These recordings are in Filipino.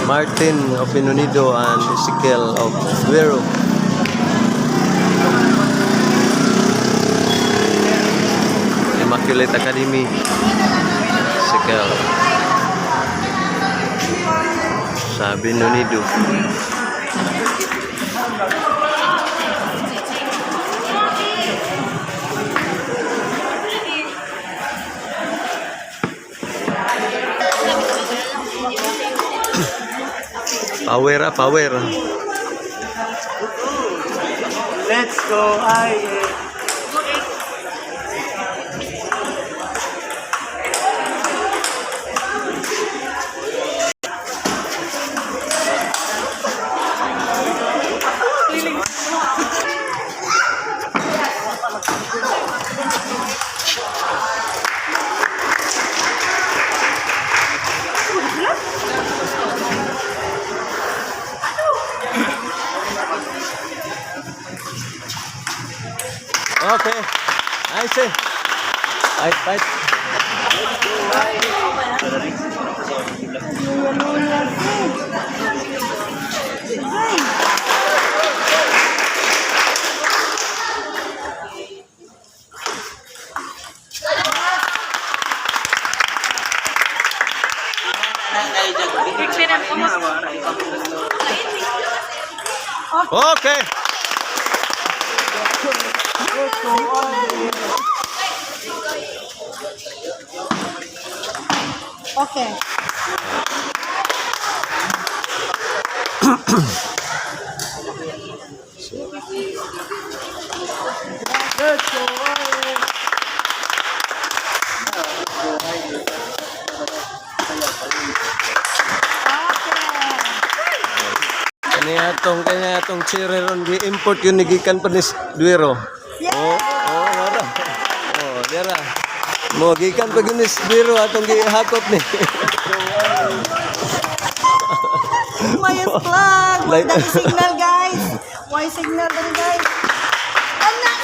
Martin Opinonido and Ezekiel of Duero. Immaculate Academy, Ezekiel. Sa Binunido. Power. Let's go, Okay. Nice. Fight. Okay. Okay. Kanya atong chiriron gi-import yun gikan pa ni Duero. Nara. Dira. Mo gikan pa yun ni Duero atong gihakot ni. Mayas flag. Wala signal, guys. Why signal din, guys? Anak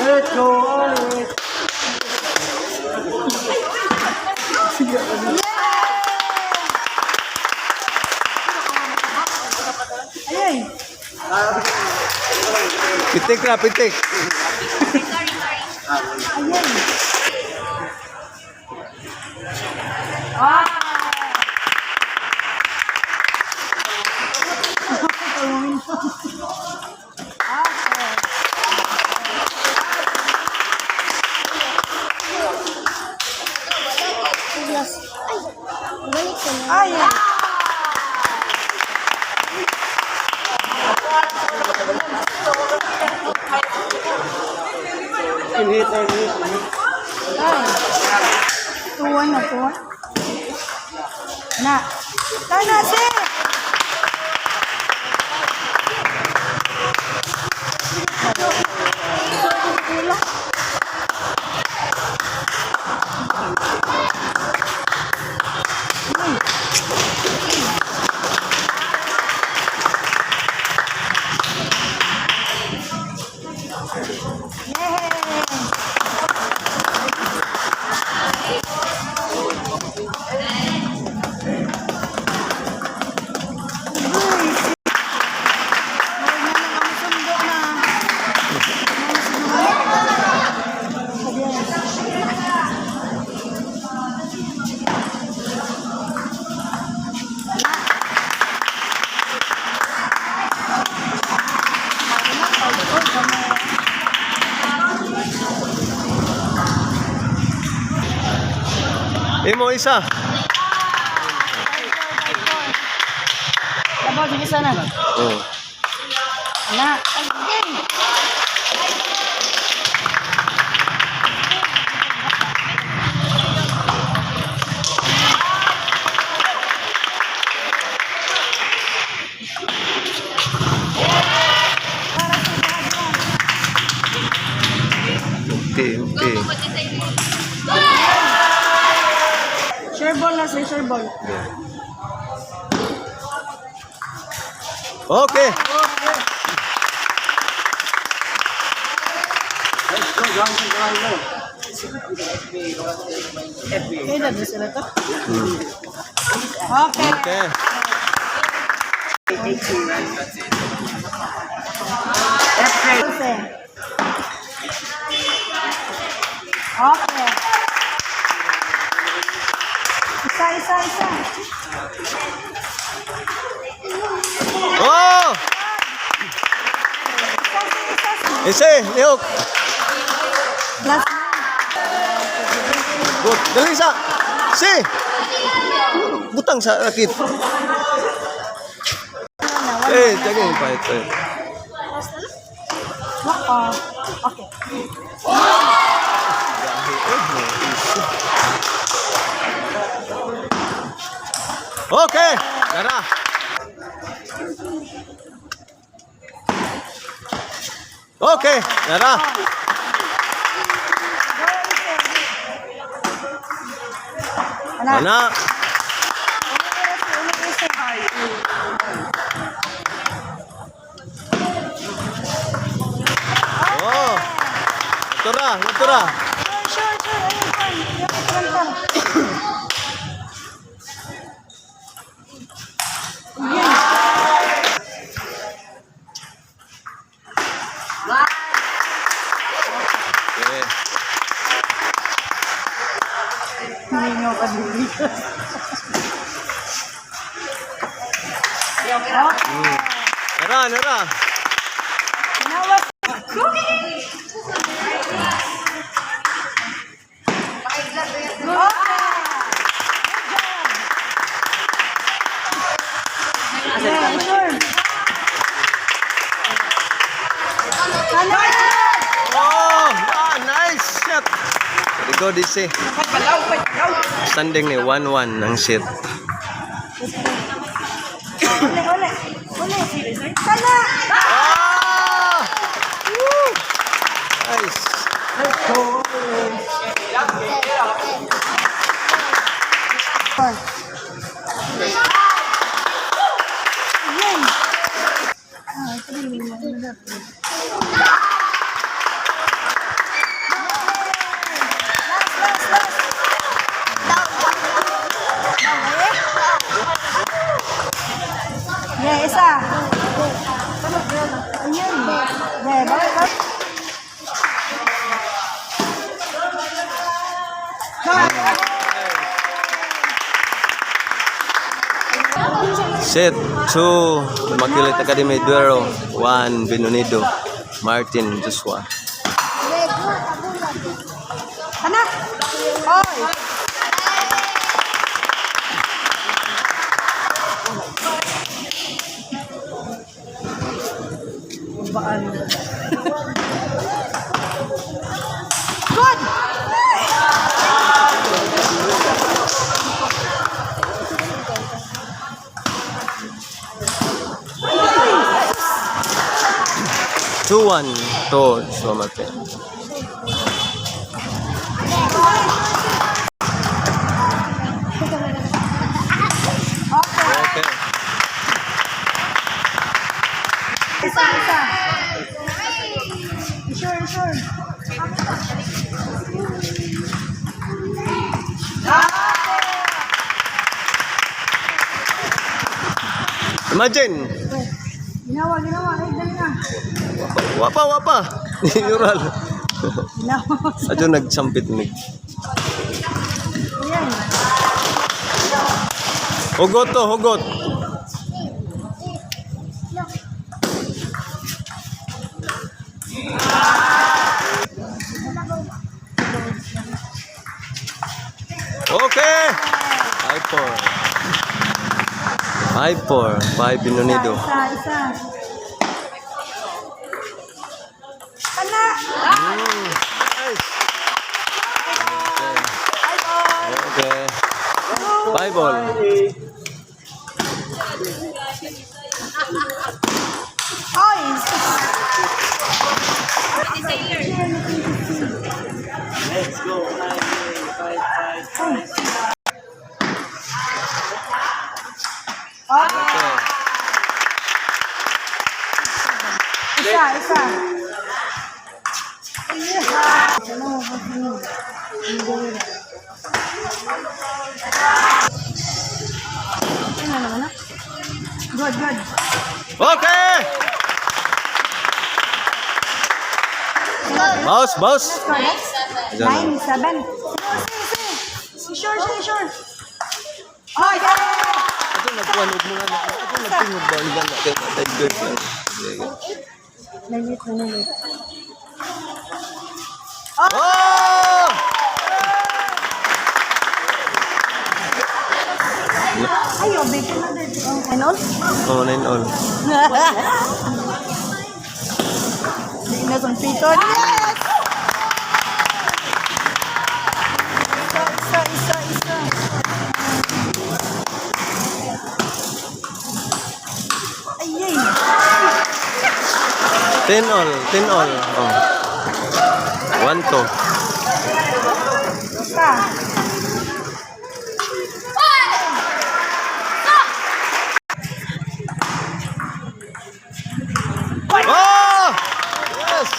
let's go, Ayun. Pitik. Ayun. Ayun. Tuwan na. Na. Tana, sir. Imo isa. Dapat di sana. Na. Okay. Share ball na, sir. Share ball. Okay. let's go, Kailan na sila to? Okay. Okay. Okay. Okay. Isa. Oh! Ese, Lihok. Last Good. Dali sa. Si. Butang sa rakit. Jagain pa ito. Waka. Okay. Okay. Tara. Okay. Tara. Anak. Anak. Oh. Natura. Sure. Ayun, pan. Okay. Hindi nyo ka dito. Nara. Nawas. Okay, sure. Oh, nice shot. Very good, Isi. Standing ni 1-1 ang shit. Uli. Sana! Ah! Woo! Nice. Yay! Yeah, isa. Ayun. Yeah, bakit? Set 2 Immaculate Academy Duero 1 Benonido Martin Joshua. Anak! Oy! Baan. Good! 2-1 to Suamate. Okay. Isa. Sure. Imagine. Ginawa. Ay, dali na. Wapa. Neural. Ginawa. Adyo nagsampit ni. Ayan. Hugot. Okay. 5-4. 5 Benonido. Isa. Anak! Nice. Okay. 5-all. Oy! Let's go. Fight. Okay. Isa. Ano naman na? Good, good. Okay! Mouse, mouse. Let's go, next. 9, 7. Sure. Oh, yeah! Ito nagpuanog mo nga na. Ito nagtingog ba? Hindi na natin. Good. Nalit. Oh! Ay, big na din. And all? Oh, 9 all. Hindi na kung pito. Yes! Isa. Ayay. 10 all. Oh. 1 to. Isa. Oh! Yes!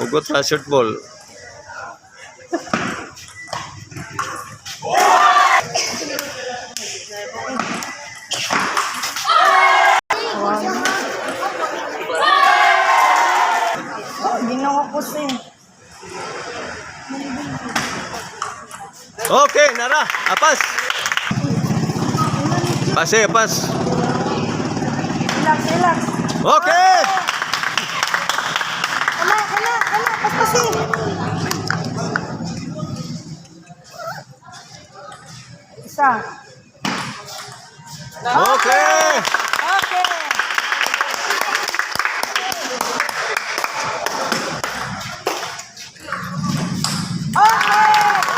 Hugot na short ball. Ginawa ko siya. Okay, nara. Apas. Pas. Relax. Okay! Kala. Paspasi. Isa. Okay! Okay.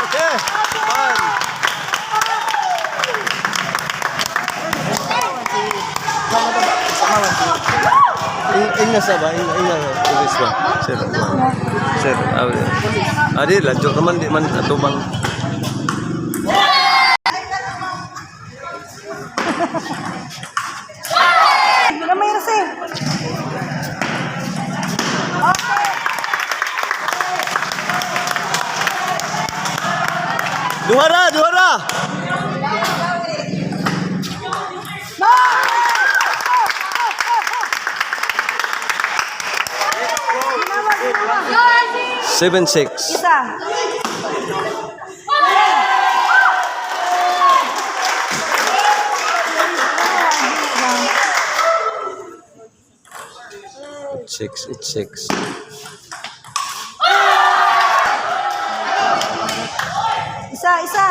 Okay! Fun! Inga sa ba? Inga. Ilis ba? Sir. Adi, lanjut naman. Di man atubang. Hindi na may rasa. Okay. Duhara! No! 7-6. Isa. It's 6. Isa.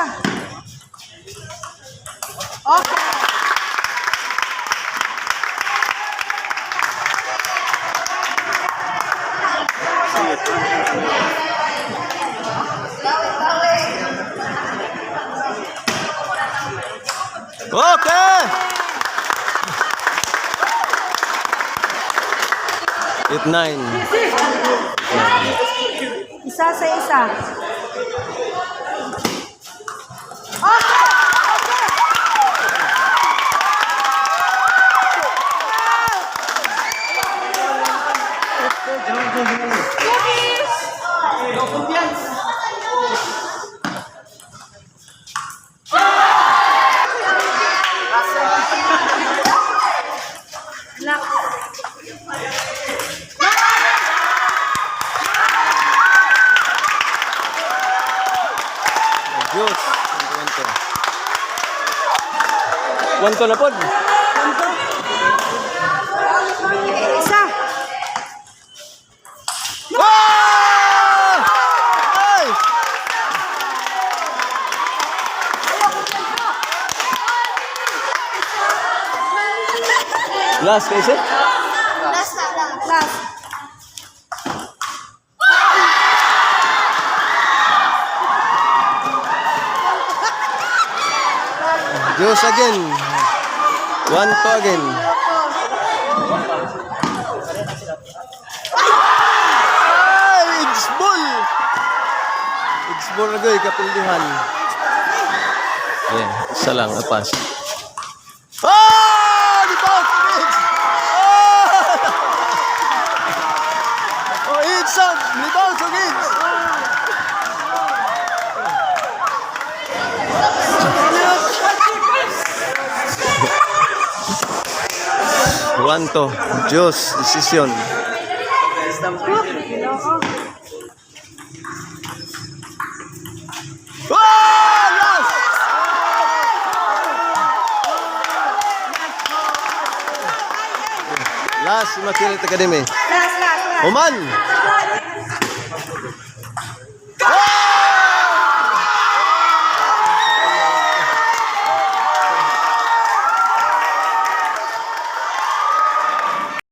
Okay. Okay! 8-9. Isa sa isa. Okay. Diyos. Wanto na po. Isa. Ah! Nice! Last, kasi? Last. Diyos again. 1-2 again. Ay, it's ball. It's ball na goy, kapilduhan. Ayan, isa lang, apas. Ah! Di ba? Oh, it's out. Di ba? So good. 1-2. Diyos, desisyon. Ah! Yes! Last, Immaculate Academy. Last. Oman!